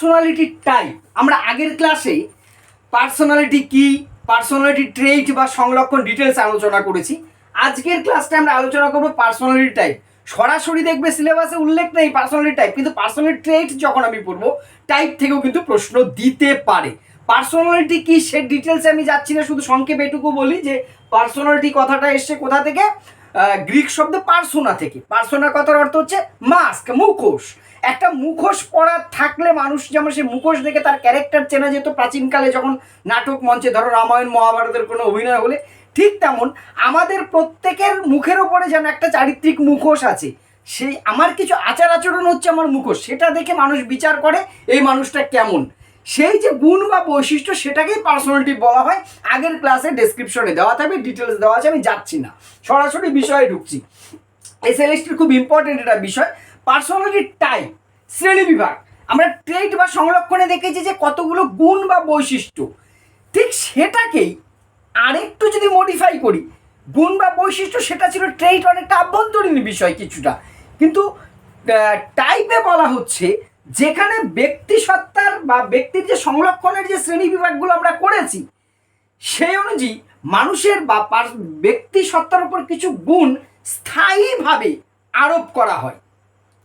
Personality type. আমরা আগের ক্লাসে পার্সোনালিটি কি, পার্সোনালিটি ট্রেইট বা সংলক্ষণ ডিটেলস আলোচনা করেছি। আজকের ক্লাসটা আমরা আলোচনা করবো পার্সোনালিটি টাইপ। সরাসরি দেখবে সিলেবাসে উল্লেখ নেই পার্সোনালিটি টাইপ, কিন্তু পার্সোনালিটি ট্রেইট যখন আমি পড়বো টাইপ থেকেও কিন্তু প্রশ্ন দিতে পারে। পার্সোনালিটি কি সে ডিটেলসে আমি যাচ্ছি না, শুধু সংক্ষেপে এটুকু বলি যে পার্সোনালিটি কথাটা এসছে কোথা থেকে, গ্রিক শব্দ পার্সোনা থেকে। পার্সোনা কথার অর্থ হচ্ছে মাস্ক, মুখোশ। একটা মুখোশ পরা থাকলে মানুষ যেমন সে মুখোশ দেখে তার ক্যারেক্টার চেনা যেত প্রাচীনকালে যখন নাটক মঞ্চে, ধরো রামায়ণ মহাভারতের কোনো অভিনয় হলে, ঠিক তেমন আমাদের প্রত্যেকের মুখের ওপরে যেন একটা চারিত্রিক মুখোশ আছে। সেই আমার কিছু আচার আচরণ হচ্ছে আমার মুখোশ, সেটা দেখে মানুষ বিচার করে এই মানুষটা কেমন। সেই যে গুণ বা বৈশিষ্ট্য সেটাকেই পার্সোনালিটি বলা হয়। আগের ক্লাসে ডেসক্রিপশনে দেওয়া থাকবে, ডিটেলস দেওয়া আছে, আমি যাচ্ছি না, সরাসরি বিষয়ে ঢুকছি। এসএলএসটির খুব ইম্পর্টেন্ট একটা বিষয় পার্সোনালিটি টাইপ, শ্রেণী বিভাগ। আমরা ট্রেইট বা সংলক্ষণে দেখেছি যে কতগুলো গুণ বা বৈশিষ্ট্য, ঠিক সেটাকেই আরেকটু যদি মডিফাই করি, গুণ বা বৈশিষ্ট্য সেটা ছিল ট্রেইট, অনেকটা আভ্যন্তরীণ বিষয় কিছুটা, কিন্তু টাইপে বলা হচ্ছে যেখানে ব্যক্তি সত্তার বা ব্যক্তির যে সংলক্ষণের যে শ্রেণী বিভাগগুলো আমরা করেছি সেই অনুযায়ী মানুষের বা ব্যক্তি সত্তার উপর কিছু গুণ স্থায়ীভাবে আরোপ করা হয়।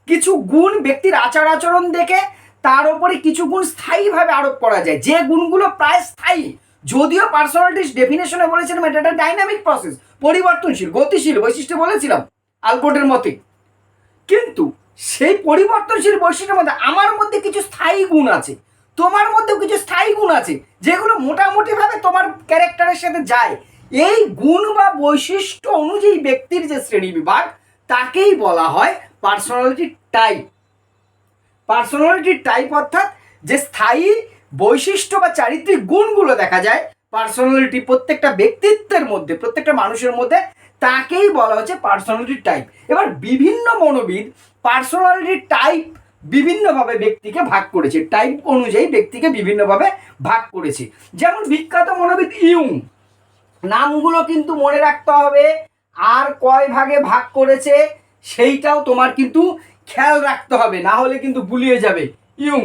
কিছু গুণ ব্যক্তির আচার আচরণ দেখে তার উপরে কিছু গুণ স্থায়ীভাবে আরোপ করা যায়, যে গুণগুলো প্রায় স্থায়ী। যদিও পার্সোনালিটির ডেফিনেশনে বলেছিলাম এটা একটা ডাইনামিক প্রসেস, পরিবর্তনশীল, গতিশীল বৈশিষ্ট্য বলেছিলাম আলপোর্টের মতে, কিন্তু সেই পরিবর্তনশীল বৈশিষ্ট্যের মধ্যে আমার মধ্যে কিছু স্থায়ী গুণ আছে, তোমার মধ্যেও কিছু স্থায়ী গুণ আছে, যেগুলো মোটামুটিভাবে তোমার ক্যারেক্টারের সাথে যায়। এই গুণ বা বৈশিষ্ট্য অনুযায়ী ব্যক্তির যে শ্রেণী বিভাগ তাকেই বলা হয় পার্সোনালিটি টাইপ। পার্সোনালিটি টাইপ অর্থাৎ যে স্থায়ী বৈশিষ্ট্য বা চারিত্রিক গুণগুলো দেখা যায় পার্সোনালিটি প্রত্যেকটা ব্যক্তিত্বের মধ্যে, প্রত্যেকটা মানুষের মধ্যে, তাকেই বলা হচ্ছে পার্সোনালিটি টাইপ। এবার বিভিন্ন মনোবিদ পার্সোনালিটি টাইপ বিভিন্নভাবে ব্যক্তিকে ভাগ করেছে, টাইপ অনুযায়ী ব্যক্তিকে বিভিন্নভাবে ভাগ করেছে। যেমন বিখ্যাত মনোবিদ ইয়ুং, নামগুলো কিন্তু মনে রাখতে হবে, আর কয় ভাগে ভাগ করেছে সেইটাও তোমার কিন্তু খেয়াল রাখতে হবে, না হলে কিন্তু গুলিয়ে যাবে। ইয়ুং,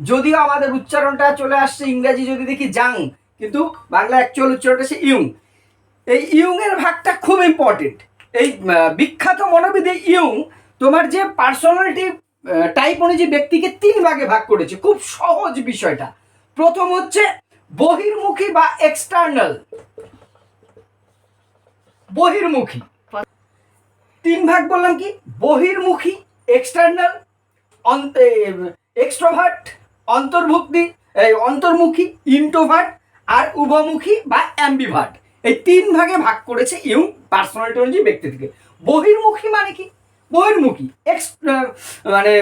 যদিও আমাদের উচ্চারণটা চলে আসছে ইংরেজি যদি দেখি জাং, কিন্তু বাংলা অ্যাকচুয়াল উচ্চারণটা সে ইয়ুং। এই ইয়ুংয়ের ভাগটা খুব ইম্পর্টেন্ট। এই বিখ্যাত মনোবিদ ইয়ুং তোমার যে পার্সোনালিটি টাইপ অনুযায়ী ব্যক্তিকে 3 ভাগে ভাগ করেছে। খুব সহজ বিষয়টা। প্রথম হচ্ছে বহির্মুখী বা এক্সটার্নাল, বহির্মুখী। 3 ভাগ বললাম কি, বহির্মুখী, এক্সটার্নাল, এক্সট্রোভার্ট, অন্তর্মুখী, ইন্ট্রোভার্ট, আর উভমুখী বা অ্যাম্বিভার্ট। এই 3 ভাগে ভাগ করেছে ইয়ুং পার্সোনালিটি অনুযায়ী ব্যক্তি থেকে। বহির্মুখী মানে কি, বহির্মুখী মানে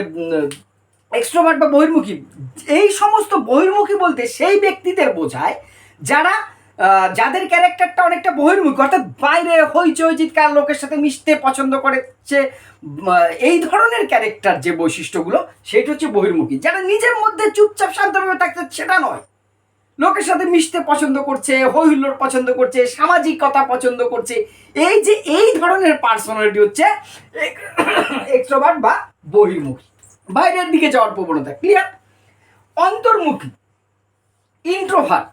এক্সট্রোভার্ট বা বহির্মুখী, এই সমস্ত বহির্মুখী বলতে সেই ব্যক্তিদের বোঝায় যারা যাদের ক্যারেক্টারটা অনেকটা বহির্মুখী, অর্থাৎ বাইরে হইচই চিৎকার, লোকের সাথে মিশতে পছন্দ করেছে, এই ধরনের ক্যারেক্টার যে বৈশিষ্ট্যগুলো সেটা হচ্ছে বহির্মুখী। যারা নিজের মধ্যে চুপচাপ শান্তভাবে থাকতে সেটা নয়, লোকের সাথে মিশতে পছন্দ করছে, হই হুল্লোড় পছন্দ করছে, সামাজিকতা পছন্দ করছে, এই যে এই ধরনের পার্সোনালিটি হচ্ছে এক্সট্রোভার্ট বা বহির্মুখী, বাইরের দিকে যাওয়ার প্রবণতা। ক্লিয়ার? অন্তর্মুখী, ইন্ট্রোভার্ট,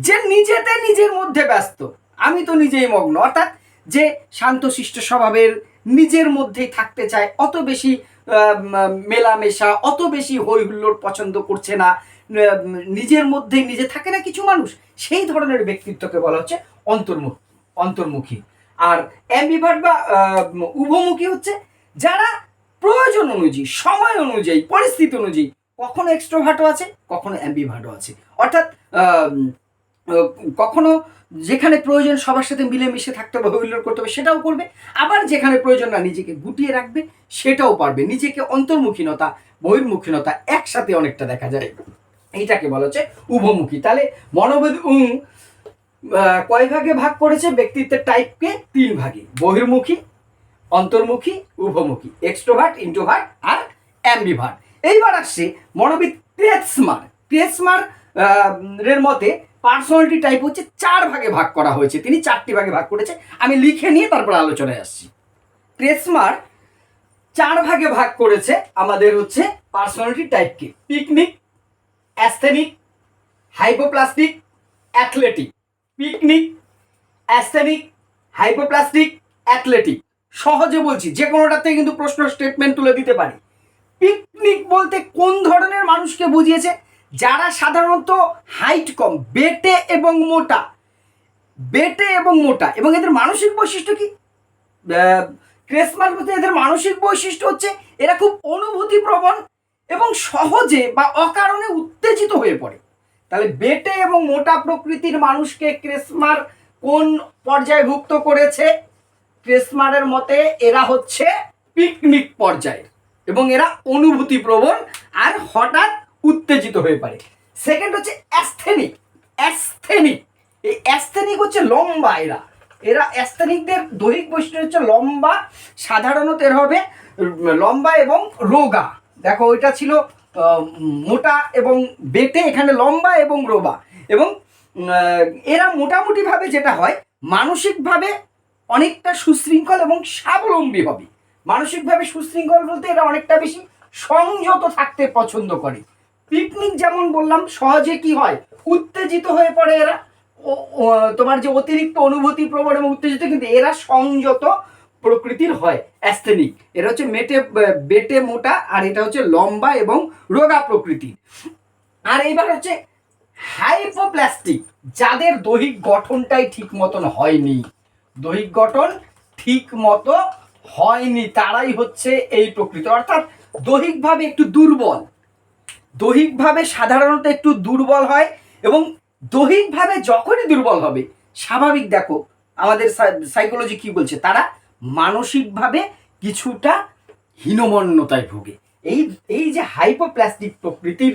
যে নিজেতে নিজের মধ্যে ব্যস্ত, আমি তো নিজেই মগ্ন, অর্থাৎ যে শান্তশিষ্ট স্বভাবের, নিজের মধ্যেই থাকতে চায়, অত বেশি মেলামেশা, অত বেশি হই হুল্লোড় পছন্দ করছে না, নিজের মধ্যেই নিজে থাকে না কিছু মানুষ, সেই ধরনের ব্যক্তিত্বকে বলা হচ্ছে অন্তর্মুখী। আর অ্যাম্বিভার্ট বা উভমুখী হচ্ছে যারা প্রয়োজন অনুযায়ী, সময় অনুযায়ী, পরিস্থিতি অনুযায়ী কখনো এক্সট্রোভার্টও আছে, কখনো অ্যাম্বিভার্টও আছে। অর্থাৎ কখনো যেখানে প্রয়োজন সবার সাথে মিলেমিশে থাকতে হবে, হুল্লোড় করতে হবে, সেটাও করবে, আবার যেখানে প্রয়োজন না নিজেকে গুটিয়ে রাখবে সেটাও পারবে। নিজেকে অন্তর্মুখীনতা, বহির্মুখীনতা একসাথে অনেকটা দেখা যায়, এইটাকে বলা হচ্ছে উভমুখী। তাহলে মনোবিদ কয় ভাগে ভাগ করেছে ব্যক্তিত্বের টাইপকে? 3 ভাগে, বহির্মুখী, অন্তর্মুখী, উভমুখী, এক্সট্রোভার্ট, ইন্ট্রোভার্ট আর অ্যাম্বিভার্ট। এইবার আসছে মনোবিদ ক্রেৎজমার এর মতে পার্সোনালিটি টাইপ হচ্ছে 4 ভাগে ভাগ করা হয়েছে, তিনি 4টি ভাগে ভাগ করেছে। আমি লিখে নিয়ে তারপর আলোচনায় আসছি। ক্রেৎজমার 4 ভাগে ভাগ করেছে আমাদের হচ্ছে পার্সোনালিটি টাইপকে। Pyknic, asthenic, hypoplastic, athletic. Pyknic, asthenic, hypoplastic, athletic. সহজে বলছি, যে কোনোটার থেকে কিন্তু প্রশ্ন স্টেটমেন্ট তুলে দিতে পারি। পিকনিক বলতে কোন ধরনের মানুষকে বুঝিয়েছে? যারা সাধারণত হাইট কম, বেটে এবং মোটা, বেটে এবং মোটা। এবং এদের মানসিক বৈশিষ্ট্য কি? ক্রেসমাস বলতে এদের মানসিক বৈশিষ্ট্য হচ্ছে এরা খুব অনুভূতিপ্রবণ এবং সহজে বা অকারণে উত্তেজিত হয়ে পড়ে। তাহলে বেটে এবং মোটা প্রকৃতির মানুষকে ক্রেসমার কোন পর্যায়ভুক্ত করেছে? ক্রেসমারের মতে এরা হচ্ছে পিকনিক পর্যায়ের এবং এরা অনুভূতিপ্রবণ আর হঠাৎ উত্তেজিত হয়ে পড়ে। সেকেন্ড হচ্ছে অ্যাস্থেনিক। অ্যাস্থেনিক, এই অ্যাস্থেনিক হচ্ছে লম্বা। এরা অ্যাস্থেনিকদের দৈহিক বৈশিষ্ট্য হচ্ছে লম্বা, সাধারণত এর হবে লম্বা এবং রোগা। দেখো ওইটা ছিল মোটা এবং বেটে, এখানে লম্বা এবং রোগা। এবং এরা মোটামুটিভাবে যেটা হয়, মানসিকভাবে অনেকটা সুশৃঙ্খল এবং স্বাবলম্বী হবে। মানসিকভাবে সুশৃঙ্খল বলতে এরা অনেকটা বেশি সংযত থাকতে পছন্দ করে। পিকনিক যেমন বললাম, সহজে কি হয়, উত্তেজিত হয়ে পড়ে এরা, তোমার যে অতিরিক্ত অনুভূতি প্রবণ এবং উত্তেজিত, কিন্তু এরা সংযত প্রকৃতির হয়। অ্যাস্থেনিক এরা হচ্ছে বেটে মোটা, আর এটা হচ্ছে লম্বা এবং রোগা প্রকৃতির। আর এইবার হচ্ছে হাইপোপ্লাস্টিক, যাদের দৈহিক গঠনটাই ঠিক মতন হয়নি, দৈহিক গঠন ঠিক মতো হয়নি, তারাই হচ্ছে এই প্রকৃতি, অর্থাৎ দৈহিকভাবে একটু দুর্বল। দৈহিকভাবে সাধারণত একটু দুর্বল হয় এবং দৈহিকভাবে যখনই দুর্বল হবে, স্বাভাবিক দেখো আমাদের সাইকোলজি কি বলছে, তারা মানসিকভাবে কিছুটা হীনমন্যতায় ভোগে। এই যে হাইপোপ্লাস্টিক প্রকৃতির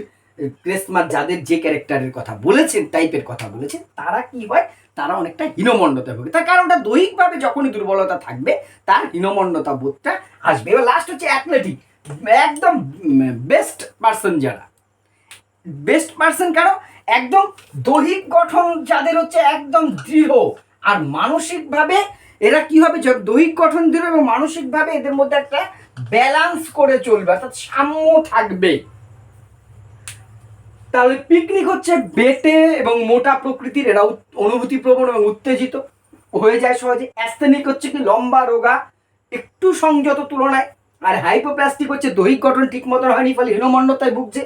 ক্রেসমার যাদের যে ক্যারেক্টারের কথা বলেছেন, টাইপের কথা বলেছেন, তারা কি হয়, তারা অনেকটা হীনমন্যতায় ভোগে। তার কারণটা দৈহিকভাবে যখনই দুর্বলতা থাকবে, তার হীনমন্যতা বোধটা আসবে। এবার লাস্ট হচ্ছে অ্যাথলেটিক, একদম বেস্ট পার্সন। যারা বেস্ট পার্সন কেন? একদম দৈহিক গঠন যাদের হচ্ছে একদম দৃঢ়, আর মানসিকভাবে এরা কি হবে, দৈহিক গঠন দৃঢ় এবং মানসিকভাবে এদের মধ্যে একটা ব্যালান্স করে চলবে, অর্থাৎ সাম্য থাকবে। তাহলে পিকনিক হচ্ছে বেটে এবং মোটা প্রকৃতির, এরা অনুভূতিপ্রবণ এবং উত্তেজিত হয়ে যায় সহজে। অ্যাস্থেনিক হচ্ছে কি লম্বা রোগা, একটু সংযত তুলনায়। আর হাইপোপ্লাস্টিক হচ্ছে দৈহিক গঠন ঠিক মতন হয়নি, ফলে হীনমন্যতায় ভুগছে।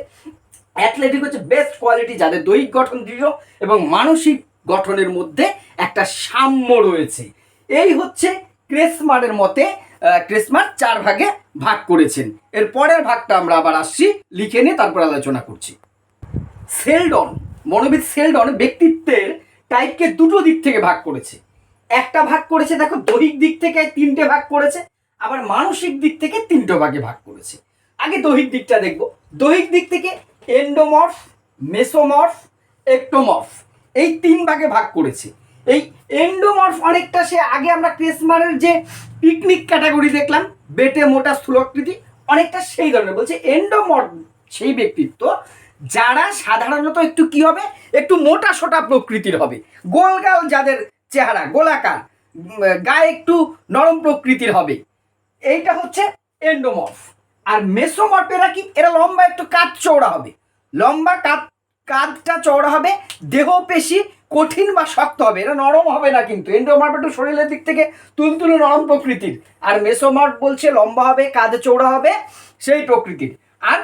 অ্যাথলেটিক হচ্ছে বেস্ট কোয়ালিটি, যাদের দৈহিক গঠন দৃঢ় এবং মানসিক গঠনের মধ্যে একটা সাম্য রয়েছে। এই হচ্ছে ক্রেসমারের মতে। ক্রেসমার 4 ভাগে ভাগ করেছেন। এর পরের ভাগটা আমরা আবার আসছি, লিখে নিয়ে তারপর আলোচনা করছি। সেলডন, মনোবিদ সেলডন ব্যক্তিত্বের টাইপকে দুটো দিক থেকে ভাগ করেছে। একটা ভাগ করেছে দেখো দৈহিক দিক থেকে 3টে ভাগ করেছে, আবার মানসিক দিক থেকে 3টে ভাগে ভাগ করেছে। আগে দৈহিক দিকটা দেখব। দৈহিক দিক থেকে এন্ডোমর্ফ, মেসোমর্ফ, একটোমর্ফ, এই 3 ভাগে ভাগ করেছে। এই এন্ডোমর্ফ অনেকটা সে আগে আমরা ক্রেসমারের যে পিকনিক ক্যাটাগরি দেখলাম, বেটে মোটা স্থূলাকৃতি, অনেকটা সেই ধরনের। বলছে এন্ডোমর্ফ সেই ব্যক্তিত্ব যারা সাধারণত একটু কি হবে, একটু মোটা সোটা প্রকৃতির হবে, গোলগাল যাদের চেহারা, গোলাকার, গায়ে একটু নরম প্রকৃতির হবে, এইটা হচ্ছে এন্ডোমর্ফ। আর মেসোমর্ফ এরা কি, এরা লম্বা, একটু কাঁধ চওড়া হবে, লম্বা কাঁধটা চওড়া হবে, দেহ পেশি কঠিন বা শক্ত হবে, এরা নরম হবে না। কিন্তু এন্ডোমর্ফ একটু শরীরের দিক থেকে তুলতুলে নরম প্রকৃতির, আর মেসোমর্ফ বলছে লম্বা হবে, কাঁধ চওড়া হবে, সেই প্রকৃতির। আর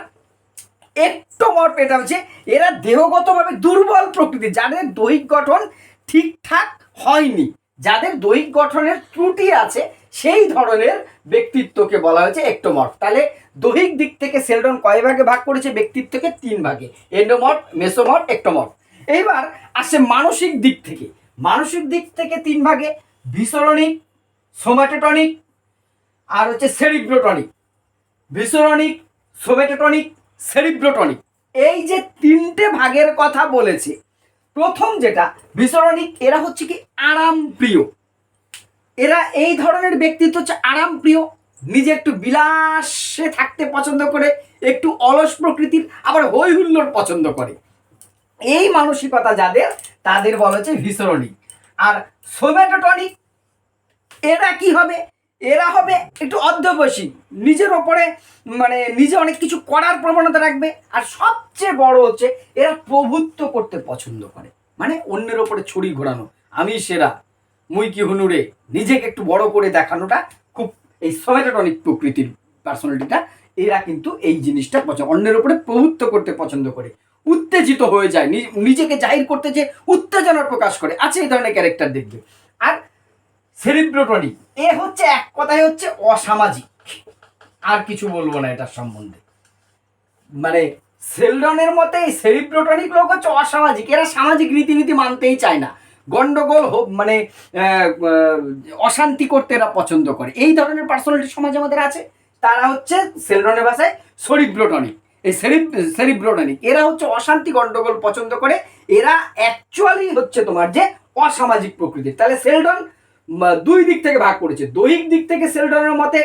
একটোমর্ফ এটা হচ্ছে এরা দেহগতভাবে দুর্বল প্রকৃতির, যাদের দৈহিক গঠন ঠিকঠাক হয়নি, যাদের দৈহিক গঠনের ত্রুটি আছে, সেই ধরনের ব্যক্তিত্বকে বলা হয়েছে একটোমর্ফ। তাহলে দৈহিক দিক থেকে সেলডন কয় ভাগে ভাগ করেছে? ব্যক্তিত্বকে 3 ভাগে, এন্ডোমর্ফ, মেসোমর্ফ, একটোমর্ফ। এইবার আসছে মানসিক দিক থেকে। মানসিক দিক থেকে 3 ভাগে, ভিসরনিক, সোম্যাটোটনিক আর হচ্ছে সেরিব্রোটনিক। ভিসরনিক, সোম্যাটোটনিক, সেরিব্রোটনিক, এই যে 3টে ভাগের কথা বলেছে। প্রথম যেটা ভিসরনিক, এরা হচ্ছে কি আরাম প্রিয়। এরা এই ধরনের ব্যক্তিত্ব হচ্ছে আরাম প্রিয়, নিজে একটু বিলাসে থাকতে পছন্দ করে, একটু অলস প্রকৃতির, আবার হই হুল্লোড় পছন্দ করে। এই মানসিকতা যাদের, তাদের বলা হচ্ছে ভিসরনিক। আর সোম্যাটোটনিক, এরা কি হবে, এরা হবে একটু অধ্যবসী, নিজের ওপরে মানে নিজে অনেক কিছু করার প্রবণতা রাখবে। আর সবচেয়ে বড় হচ্ছে এরা প্রভুত্ব করতে পছন্দ করে, মানে অন্যের ওপরে ছড়ি ঘোরানো, আমি সেরা, মুই কি হুনুরে, নিজেকে একটু বড় করে দেখানোটা খুব, এই সমেটোটনিক প্রকৃতির পার্সোনালিটিটা, এরা কিন্তু এই জিনিসটা পছন্দ, অন্যের উপরে প্রভুত্ব করতে পছন্দ করে, উত্তেজিত হয়ে যায়, নিজেকে জাহির করতে যে উত্তেজনা প্রকাশ করে, আছে এই ধরনের ক্যারেক্টার দেখবে। আর সেরিব্রোটনিক, এ হচ্ছে এক কথায় হচ্ছে অসামাজিক, আর কিছু বলবো না এটার সম্বন্ধে। মানে সেলডনের মতে এই সেরিব্রোটনিক লোক হচ্ছে অসামাজিক, এরা সামাজিক রীতিনীতি মানতেই চায় না, গন্ডগোল মানে অশান্তি করতে এরা পছন্দ করে। এই ধরনের পার্সোনালিটি সমাজে আমাদের আছে, তারা হচ্ছে সেলডনের ভাষায় সেরিব্রোটনিক। এই সেরিব্রোটনিক এরা হচ্ছে অশান্তি গন্ডগোল পছন্দ করে, এরা অ্যাকচুয়ালি হচ্ছে তোমার যে অসামাজিক প্রকৃতির। তাহলে সেলডন দুই দিক থেকে ভাগ করেছে। দৈহিক দিক থেকে সেলডনের মতে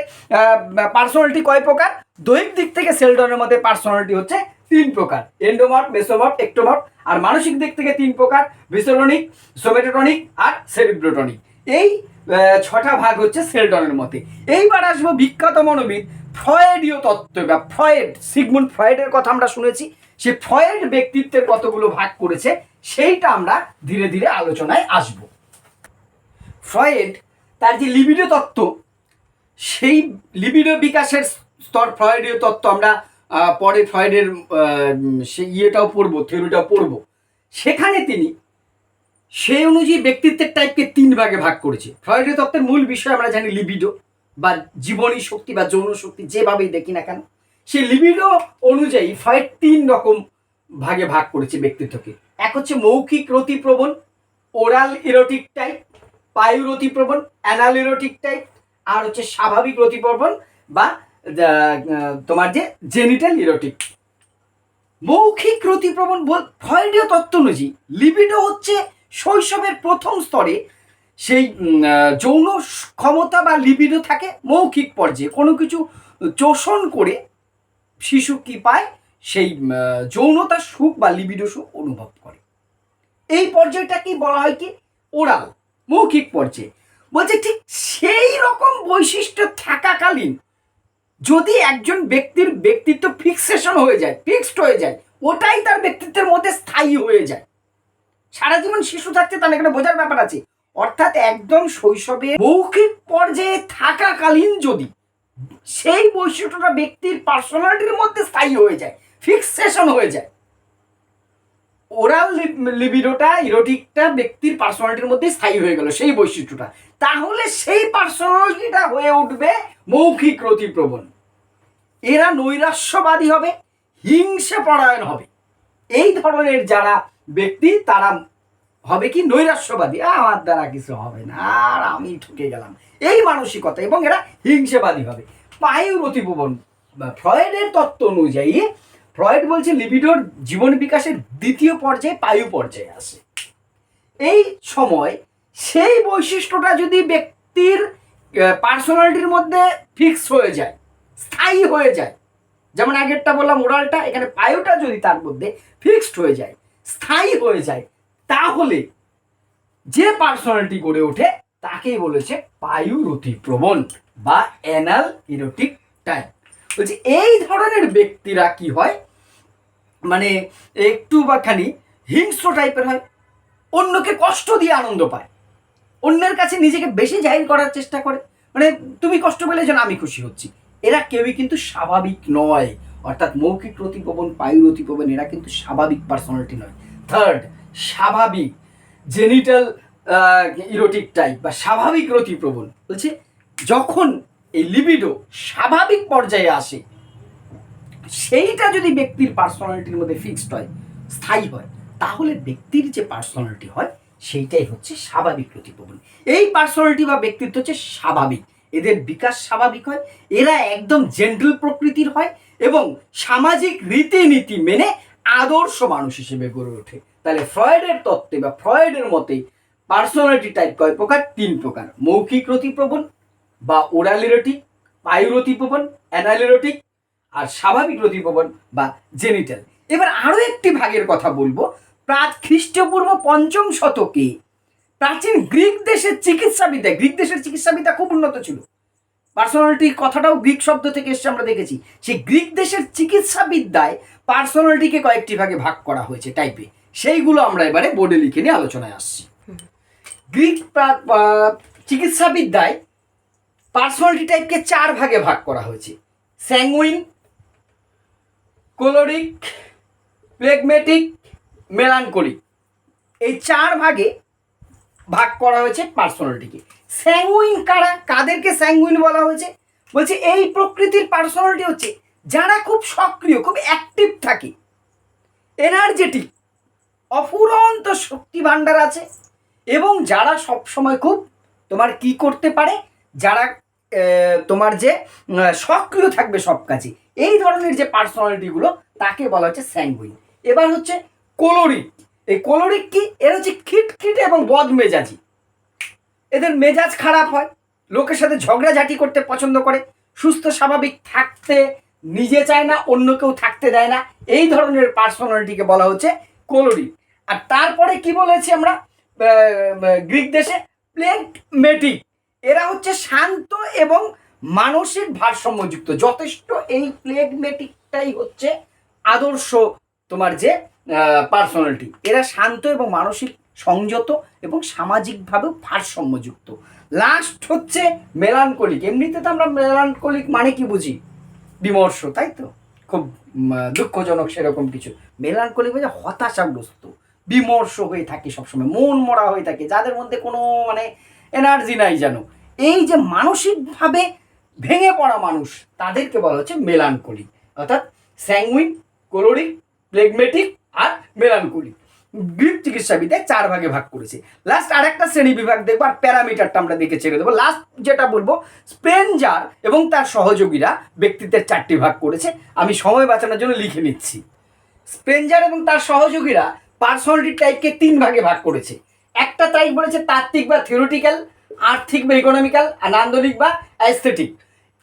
পার্সোনালিটি কয় প্রকার? দৈহিক দিক থেকে সেলডনের মতে পার্সোনালিটি হচ্ছে 3 প্রকার, এন্ডোমর্ফ, মেসোমর্ফ, এক্টোমর্ফ। আর মানসিক দিক থেকে 3 প্রকার, ভিসেরোনিক, সোমেটোটনিক আর সেরিব্রোটনিক। এই 6টা ভাগ হচ্ছে সেলডনের মতে। এইবার আসবো বিখ্যাত মনোবিদ ফ্রয়েডীয় তত্ত্ব বা ফ্রয়েড, সিগমুন্ড ফ্রয়েডের কথা আমরা শুনেছি। সে ফ্রয়েড ব্যক্তিত্বের কতগুলো ভাগ করেছে সেইটা আমরা ধীরে ধীরে আলোচনায় আসবো। ফ্রয়েড তার যে লিবিডো তত্ত্ব, সেই লিবিডো বিকাশের স্তর ফ্রয়েডীয় তত্ত্ব আমরা পরে ফ্রয়েডের সেই ইয়েটাও পড়বো, থিওরিটাও পড়বো। সেখানে তিনি সেই অনুযায়ী ব্যক্তিত্বের টাইপকে 3 ভাগে ভাগ করেছে। ফ্রয়েডীয় তত্ত্বের মূল বিষয় আমরা জানি লিবিডো বা জীবনী শক্তি বা যৌন শক্তি, যেভাবেই দেখি না কেন, সেই লিবিডো অনুযায়ী ফ্রয়েড 3 রকম ভাগে ভাগ করেছে ব্যক্তিত্বকে। এক হচ্ছে মৌখিক রতিপ্রবণ, ওরাল ইরোটিক টাইপ, পায়ুরতিপ্রবণ, অ্যানাল ইরোটিক টাইপ, আর হচ্ছে স্বাভাবিক রতিপ্রবণ বা তোমার যে জেনিটাল ইরোটিক। মৌখিক রতিপ্রবণ ফ্রয়েডীয় তত্ত্ব অনুযায়ী লিবিডো হচ্ছে শৈশবের প্রথম স্তরে সেই যৌন ক্ষমতা বা লিবিডো থাকে মৌখিক পর্যায়ে, কোনো কিছু চোষণ করে শিশু কি পায়, সেই যৌনতার সুখ বা লিবিডো সুখ অনুভব করে। এই পর্যায়টাকেই বলা হয় কি ওরাল, মৌখিক পর্যায়ে। বলছে ঠিক সেই রকম বৈশিষ্ট্য থাকাকালীন যদি একজন ব্যক্তির ব্যক্তিত্ব ফিক্সেশন হয়ে যায়, ফিক্সড হয়ে যায়, ওটাই তার ব্যক্তিত্বের মধ্যে স্থায়ী হয়ে যায়, সারা জীবন শিশু থাকতে, তাহলে এখানে বোঝার ব্যাপার আছে। অর্থাৎ একদম শৈশবে মৌখিক পর্যায়ে থাকাকালীন যদি সেই বৈশিষ্ট্যটা ব্যক্তির পার্সোনালিটির মধ্যে স্থায়ী হয়ে যায়, ফিক্সেশন হয়ে যায়, ওরাল লিবিডোটা, ইরোটিকটা ব্যক্তির পার্সোনালিটির মধ্যে স্থায়ী হয়ে গেল সেই বৈশিষ্ট্যটা, তাহলে সেই পার্সোনালিটিটা হয়ে উঠবে মৌখিক রতিপ্রবণ। এরা নৈরাশ্যবাদী হবে, হিংসে পরায়ণ হবে। এই ধরনের যারা ব্যক্তি তারা হবে কি নৈরাশ্যবাদী, আমার দ্বারা কিছু হবে না, আর আমি ঠকে গেলাম, এই মানসিকতা, এবং এরা হিংসেবাদী হবে। পায়ুরতিপ্রবণ, ফ্রয়েডের তত্ত্ব অনুযায়ী ফ্রয়েড বলছে লিবিডোর জীবন বিকাশের 2য় পর্যায়ে পায়ু পর্যায়ে আসে। এই সময় সেই বৈশিষ্ট্যটা যদি ব্যক্তির পার্সোনালিটির মধ্যে ফিক্স হয়ে যায়, স্থায়ী হয়ে যায়, যেমন আগেরটা বললাম ওরালটা, এখানে পায়ুটা যদি তার মধ্যে ফিক্সড হয়ে যায়, স্থায়ী হয়ে যায়, তাহলে যে পার্সোনালিটি গড়ে ওঠে তাকেই বলেছে পায়ুরতিপ্রবণ বা অ্যানাল ইরোটিক টাইপ। বলছে এই ধরনের ব্যক্তিরা কি হয়, মানে একটু বা খানি হিংস্র টাইপের হয়, অন্যকে কষ্ট দিয়ে আনন্দ পায়, অন্যের কাছে নিজেকে বেশি জাহির করার চেষ্টা করে, মানে তুমি কষ্ট পেলে যেন আমি খুশি হচ্ছি। এরা কেউই কিন্তু স্বাভাবিক নয়, অর্থাৎ মৌখিক রতিপ্রবণ, পায়ুরতিপ্রবণ এরা কিন্তু স্বাভাবিক পার্সোনালিটি নয়। থার্ড, স্বাভাবিক জেনিটাল ইরোটিক টাইপ বা স্বাভাবিক রতিপ্রবণ। বলছে যখন এই লিবিডো স্বাভাবিক পর্যায়ে আসে, সেইটা যদি ব্যক্তির পার্সোনালিটির মধ্যে ফিক্সড হয়, স্থায়ী হয়, তাহলে ব্যক্তির যে পার্সোনালিটি হয় সেইটাই হচ্ছে স্বাভাবিক রতিপ্রবণ। এই পার্সোনালিটি বা ব্যক্তিত্ব হচ্ছে স্বাভাবিক, এদের বিকাশ স্বাভাবিক হয়, এরা একদম জেন্টল প্রকৃতির হয় এবং সামাজিক রীতিনীতি মেনে আদর্শ মানুষ হিসেবে গড়ে ওঠে। তাহলে ফ্রয়েডের তত্ত্বে বা ফ্রয়েডের মতে পার্সোনালিটি টাইপ কয় প্রকার? 3 প্রকার, মৌখিক রতিপ্রবণ বা ওরাল ইরোটিক, পায়ুরতিপ্রবণ, অ্যানাল ইরোটিক, আর স্বাভাবিক রতিপ্রবণ বা জেনিটাল। এবার আরো একটি ভাগের কথা বলবো। খ্রিস্টপূর্ব 5ম শতকে প্রাচীন গ্রিক দেশের চিকিৎসাবিদ্যা, গ্রিক দেশের চিকিৎসাবিদ্যা খুব উন্নত ছিল, পার্সোনালিটির কথাটাও গ্রিক শব্দ থেকে এসছে আমরা দেখেছি। সেই গ্রিক দেশের চিকিৎসাবিদ্যায় পার্সোনালিটিকে কয়েকটি ভাগে ভাগ করা হয়েছে টাইপে, সেইগুলো আমরা এবারে বোর্ডে লিখে নিয়ে আলোচনায় আসছি। গ্রিক চিকিৎসাবিদ্যায় পার্সোনালিটি টাইপকে 4 ভাগে ভাগ করা হয়েছে: স্যাঙ্গুইন, কোলোরিক, প্লেগমেটিক, মেলানকোলিক। এই 4 ভাগে ভাগ করা হয়েছে পার্সোনালিটিকে। স্যাঙ্গুইন কারা, কাদেরকে স্যাঙ্গুইন বলা হয়েছে? বলছে এই প্রকৃতির পার্সোনালিটি হচ্ছে যারা খুব সক্রিয়, খুব অ্যাক্টিভ থাকে, এনার্জেটিক, অফুরন্ত শক্তি ভাণ্ডার আছে, এবং যারা সবসময় খুব তোমার কি করতে পারে, যারা তোমার যে সক্রিয় থাকবে সব কাজে, এই ধরনের যে পার্সোনালিটিগুলো তাকে বলা হচ্ছে স্যাঙ্গুইন। এবার হচ্ছে কোলোরিক। এই কোলোরিক কি? এরা হচ্ছে খিটখিটে এবং বদমেজাজি, এদের মেজাজ খারাপ হয়, লোকের সাথে ঝগড়াঝাটি করতে পছন্দ করে, সুস্থ স্বাভাবিক থাকতে নিজে চায় না, অন্য কেউ থাকতে দেয় না, এই ধরনের পার্সোনালিটিকে বলা হচ্ছে কোলোরিক। আর তারপরে কি বলেছি আমরা গ্রিক দেশে? প্লেগমেটিক। এরা হচ্ছে শান্ত এবং মানসিক ভারসাম্যযুক্ত, যথেষ্ট। এই প্লেগমেটিকটাই হচ্ছে আদর্শ তোমার যে পার্সোনালিটি। এরা শান্ত এবং মানসিক সংযত এবং সামাজিকভাবেও ভারসাম্যযুক্ত। লাস্ট হচ্ছে মেলানকোলিক। এমনিতে তো আমরা মেলানকোলিক মানে কি বুঝি? বিমর্ষ, তাই তো? খুব দুঃখজনক সেরকম কিছু। মেলানকোলিক মানে হতাশাগ্রস্ত, বিমর্ষ হয়ে থাকে, সবসময় মন মরা হয়ে থাকে, যাদের মধ্যে কোনো মানে এনার্জি নাই যেন। এই যে মানসিকভাবে ভেঙে পড়া মানুষ, তাদেরকে বলা হচ্ছে মেলানকোলিক। অর্থাৎ স্যাঙ্গুইন, কোলোরিক, প্লেগমেটিক আর মেলানকোলিক। গ্রিক চিকিৎসাবিদ্যায় 4 ভাগে ভাগ করেছে। লাস্ট আরেকটা শ্রেণী বিভাগ দেখবো, আর প্যারামিটারটা আমরা দেখে ছেড়ে দেবো। লাস্ট যেটা বলবো, স্পেনজার এবং তার সহযোগীরা ব্যক্তিত্বের 4টি ভাগ করেছে। আমি সময় বাঁচানোর জন্য লিখে নিচ্ছি। স্পেনজার এবং তার সহযোগীরা পার্সোনালিটি টাইপকে 3 ভাগে ভাগ করেছে। একটা টাইপ বলেছে তাত্ত্বিক বা থিওরিটিক্যাল, আর্থিক বা ইকোনমিক্যাল, আর নান্দনিক বা অ্যাস্থেটিক।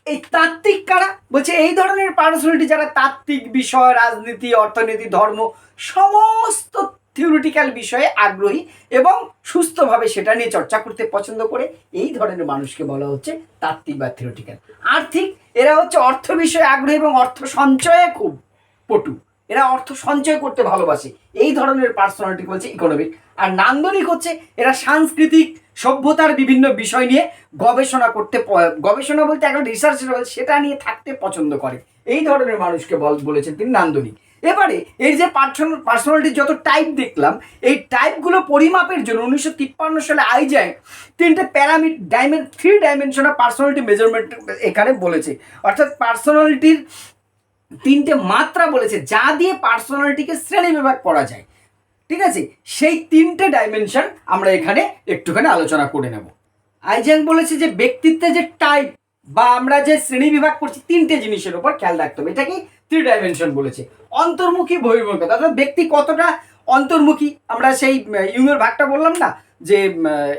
এই তাত্ত্বিক কারা? বলছে এই ধরনের পার্সোনালিটি যারা তাত্ত্বিক বিষয়, রাজনীতি, অর্থনীতি, ধর্ম, সমস্ত থিওরিটিক্যাল বিষয়ে আগ্রহী এবং সুস্থভাবে সেটা নিয়ে চর্চা করতে পছন্দ করে, এই ধরনের মানুষকে বলা হচ্ছে তাত্ত্বিক বা থিওরিটিক্যাল। আর্থিক, এরা হচ্ছে অর্থ বিষয়ে আগ্রহী এবং অর্থ সঞ্চয়ে খুব পটু, এরা অর্থ সঞ্চয় করতে ভালোবাসে, এই ধরনের পার্সোনালিটি বলছে ইকোনমিক। আর নান্দনিক হচ্ছে এরা সাংস্কৃতিক সভ্যতার বিভিন্ন বিষয় নিয়ে গবেষণা করতে, গবেষণা বলতে এখন রিসার্চ রয়েছে, সেটা নিয়ে থাকতে পছন্দ করে, এই ধরনের মানুষকে বলেছেন তিনি নান্দনিক। এবারে এই যে পার্সোনালিটির যত টাইপ দেখলাম, এই টাইপগুলো পরিমাপের জন্য 1953 সালে আইজ্যাক 3 ডাইমেনশনাল পার্সোনালিটি মেজারমেন্ট এখানে বলেছে। অর্থাৎ পার্সোনালিটির 3টে মাত্রা বলেছে যা দিয়ে পার্সোনালিটিকে শ্রেণী বিভাগ করা যায়। ঠিক আছে, সেই 3টে ডাইমেনশন আমরা এখানে একটুখানি আলোচনা করে নেব। আইজ্যাক বলেছে যে ব্যক্তিত্বে যে টাইপ বা আমরা যে শ্রেণী বিভাগ করছি 3টে জিনিসের উপর খেয়াল রাখতে হবে। এটা কি 3 ডাইমেনশন বলেছে। অন্তর্মুখী, বহির্মুখী, অর্থাৎ ব্যক্তি কতটা অন্তর্মুখী, আমরা সেই ইউমের ভাগটা বললাম না যে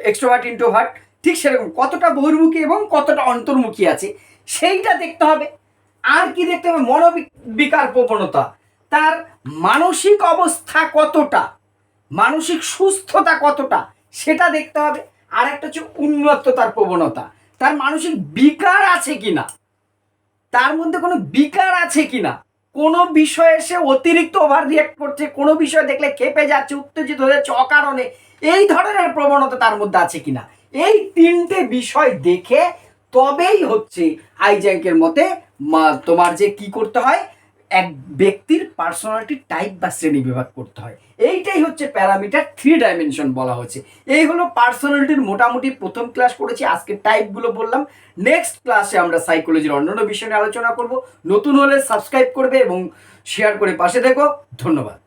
এক্সট্রোভার্ট ইন্ট্রোভার্ট, ঠিক সেরকম কতটা বহির্মুখী এবং কতটা অন্তর্মুখী আছে সেইটা দেখতে হবে। আর কি দেখতে হবে? মনোবিকার প্রবণতা, তার মানসিক অবস্থা কতটা, মানসিক সুস্থতা কতটা, সেটা দেখতে হবে। আর একটা হচ্ছে উন্মত্ততার প্রবণতা, তার মানসিক বিকার আছে কিনা, তার মধ্যে কোনো বিকার আছে কিনা, কোনো বিষয়ে সে অতিরিক্ত ওভার রিয়াক্ট করছে, কোনো বিষয় দেখলে ক্ষেপে যাচ্ছে, উত্তেজিত হয়ে যাচ্ছে অকারণে, এই ধরনের প্রবণতা তার মধ্যে আছে কিনা। এই 3টে বিষয় দেখে তবেই হচ্ছে আইজ্যাকের মতে তোমার যে কি করতে হয়, এক ব্যক্তির পার্সোনালিটি টাইপ বা শ্রেণী বিভাগ করতে হয়। এইটাই হচ্ছে প্যারামিটার 3 ডাইমেনশন বলা হচ্ছে। এই হলো পার্সোনালিটির মোটামুটি প্রথম ক্লাস করেছি, আজকে টাইপগুলো বললাম। নেক্সট ক্লাসে আমরা সাইকোলজির অন্যান্য বিষয় নিয়ে আলোচনা করব। নতুন হলে সাবস্ক্রাইব করবে এবং শেয়ার করে পাশে থেকো। ধন্যবাদ।